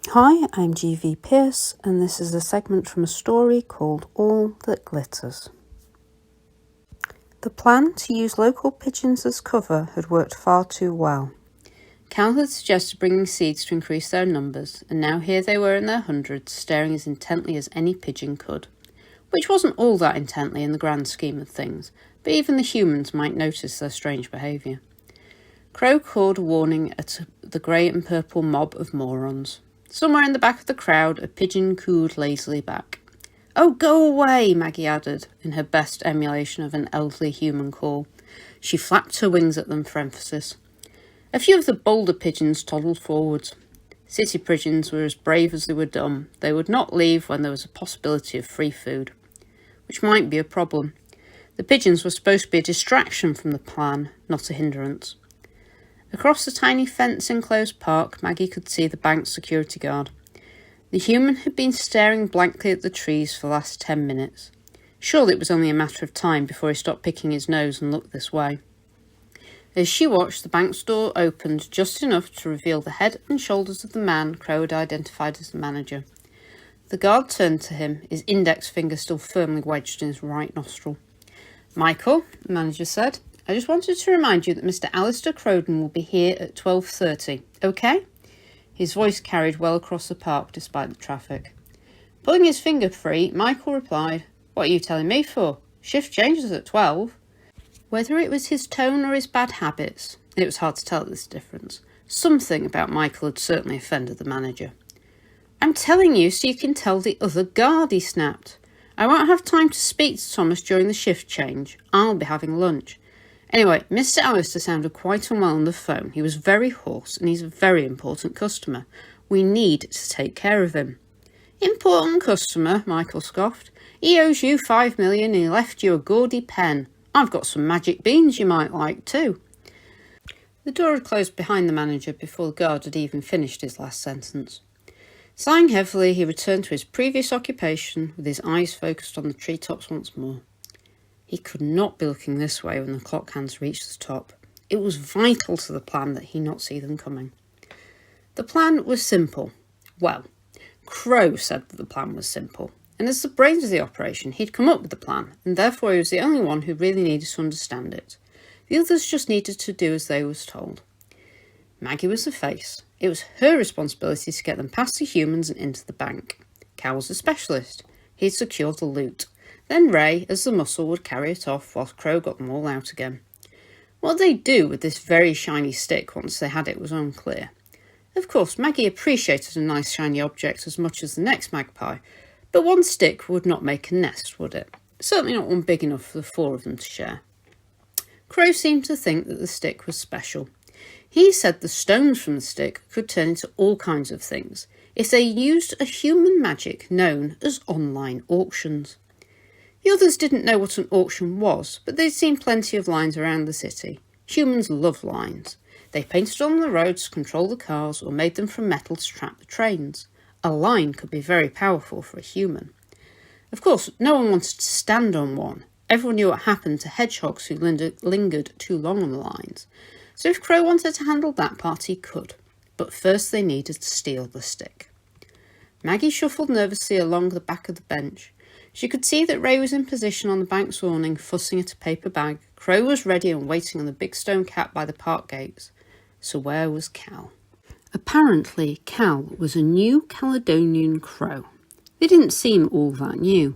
Hi, I'm G.V. Pearce, and this is a segment from a story called All That Glitters. The plan to use local pigeons as cover had worked far too well. Cal had suggested bringing seeds to increase their numbers, and now here they were in their hundreds, staring as intently as any pigeon could. Which wasn't all that intently in the grand scheme of things, but even the humans might notice their strange behaviour. Crow called a warning at the grey and purple mob of morons. Somewhere in the back of the crowd, a pigeon cooed lazily back. "Oh, go away," Maggie added, in her best emulation of an elderly human call. She flapped her wings at them for emphasis. A few of the bolder pigeons toddled forwards. City pigeons were as brave as they were dumb. They would not leave when there was a possibility of free food, which might be a problem. The pigeons were supposed to be a distraction from the plan, not a hindrance. Across the tiny fence-enclosed park, Maggie could see the bank's security guard. The human had been staring blankly at the trees for the last 10 minutes. Surely it was only a matter of time before he stopped picking his nose and looked this way. As she watched, the bank's door opened just enough to reveal the head and shoulders of the man Crow had identified as the manager. The guard turned to him, his index finger still firmly wedged in his right nostril. "Michael," the manager said, "I just wanted to remind you that Mr. Alistair Crowden will be here at 12:30, okay?" His voice carried well across the park despite the traffic. Pulling his finger free, Michael replied, "What are you telling me for? Shift changes at 12. Whether it was his tone or his bad habits, it was hard to tell this difference. Something about Michael had certainly offended the manager. "I'm telling you so you can tell the other guard," he snapped. "I won't have time to speak to Thomas during the shift change. I'll be having lunch. Anyway, Mr. Alistair sounded quite unwell on the phone. He was very hoarse and he's a very important customer. We need to take care of him." "Important customer," Michael scoffed. "He owes you $5 million and he left you a gaudy pen. I've got some magic beans you might like too." The door had closed behind the manager before the guard had even finished his last sentence. Sighing heavily, he returned to his previous occupation with his eyes focused on the treetops once more. He could not be looking this way when the clock hands reached the top. It was vital to the plan that he not see them coming. The plan was simple. Well, Crow said that the plan was simple, and as the brains of the operation, he'd come up with the plan, and therefore he was the only one who really needed to understand it. The others just needed to do as they was told. Maggie was the face. It was her responsibility to get them past the humans and into the bank. Cal was the specialist. He'd secure the loot. Then Ray, as the muscle, would carry it off whilst Crow got them all out again. What they'd do with this very shiny stick once they had it was unclear. Of course, Maggie appreciated a nice shiny object as much as the next magpie, but one stick would not make a nest, would it? Certainly not one big enough for the four of them to share. Crow seemed to think that the stick was special. He said the stones from the stick could turn into all kinds of things if they used a human magic known as online auctions. The others didn't know what an auction was, but they'd seen plenty of lines around the city. Humans love lines. They painted on the roads to control the cars or made them from metal to trap the trains. A line could be very powerful for a human. Of course, no one wanted to stand on one. Everyone knew what happened to hedgehogs who lingered too long on the lines. So if Crow wanted to handle that part, he could. But first they needed to steal the stick. Maggie shuffled nervously along the back of the bench. She could see that Ray was in position on the bank's awning, fussing at a paper bag. Crow was ready and waiting on the big stone cap by the park gates. So where was Cal? Apparently, Cal was a New Caledonian crow. They didn't seem all that new.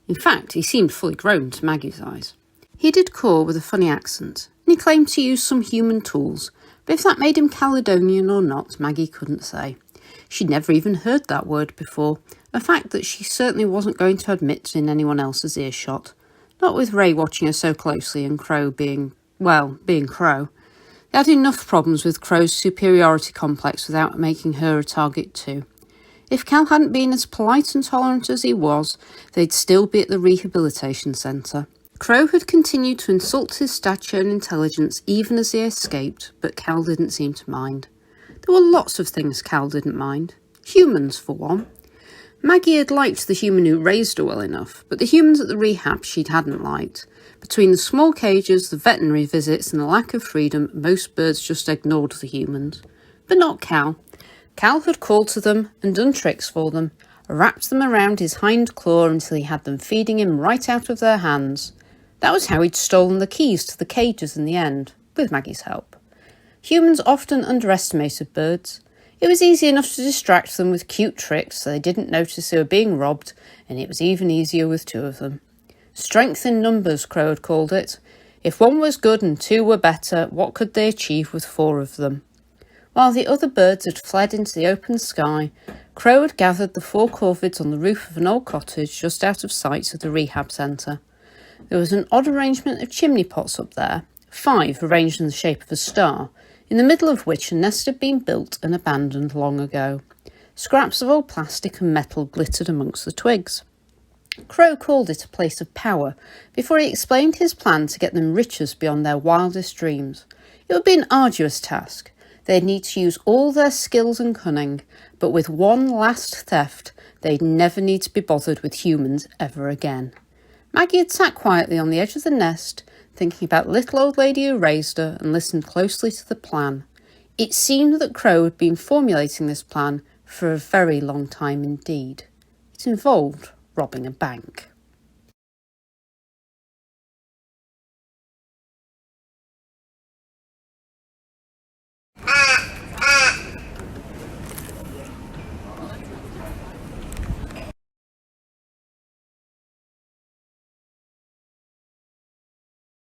In fact, he seemed fully grown to Maggie's eyes. He did caw with a funny accent, and he claimed to use some human tools, but if that made him Caledonian or not, Maggie couldn't say. She'd never even heard that word before, a fact that she certainly wasn't going to admit in anyone else's earshot. Not with Ray watching her so closely and Crow being Crow. They had enough problems with Crow's superiority complex without making her a target too. If Cal hadn't been as polite and tolerant as he was, they'd still be at the rehabilitation centre. Crow had continued to insult his stature and intelligence even as they escaped, but Cal didn't seem to mind. There were lots of things Cal didn't mind. Humans, for one. Maggie had liked the human who raised her well enough, but the humans at the rehab she hadn't liked. Between the small cages, the veterinary visits, and the lack of freedom, most birds just ignored the humans. But not Cal. Cal had called to them and done tricks for them, wrapped them around his hind claw until he had them feeding him right out of their hands. That was how he'd stolen the keys to the cages in the end, with Maggie's help. Humans often underestimated birds. It was easy enough to distract them with cute tricks so they didn't notice they were being robbed, and it was even easier with two of them. Strength in numbers, Crow had called it. If one was good and two were better, what could they achieve with four of them? While the other birds had fled into the open sky, Crow had gathered the four corvids on the roof of an old cottage just out of sight of the rehab centre. There was an odd arrangement of chimney pots up there, 5 arranged in the shape of a star, in the middle of which a nest had been built and abandoned long ago. Scraps of old plastic and metal glittered amongst the twigs. Crow called it a place of power before he explained his plan to get them riches beyond their wildest dreams. It would be an arduous task. They'd need to use all their skills and cunning, but with one last theft, they'd never need to be bothered with humans ever again. Maggie had sat quietly on the edge of the nest, thinking about the little old lady who raised her, and listened closely to the plan. It seemed that Crow had been formulating this plan for a very long time indeed. It involved robbing a bank.